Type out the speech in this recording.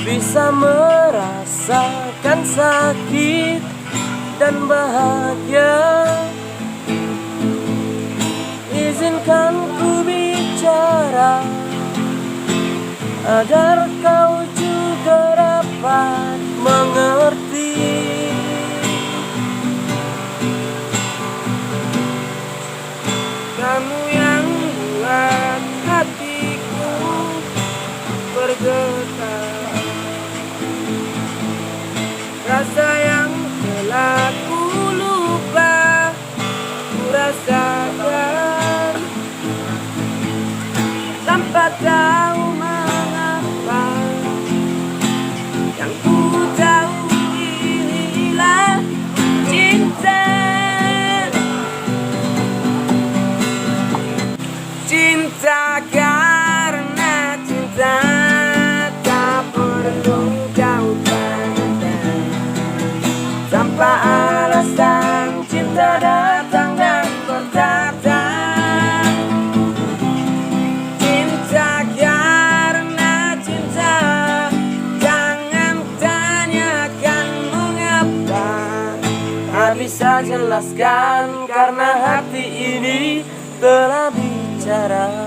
bisa merasakan sakit dan bahagia. Izinkan ku bicara agar kau juga dapat mengerti. Kamu yang buat hatiku bergetar, rasa yang telah ku lupa ku rasakan tanpa tahu mengapa. Yang ku tahu inilah cinta. Cinta karena cinta tak perlu kau tanyakan. Tanpa alasan cinta datang dan berkata. Cinta karena cinta, jangan tanyakan mengapa. Tak bisa jelaskan karena hati ini telah bicara.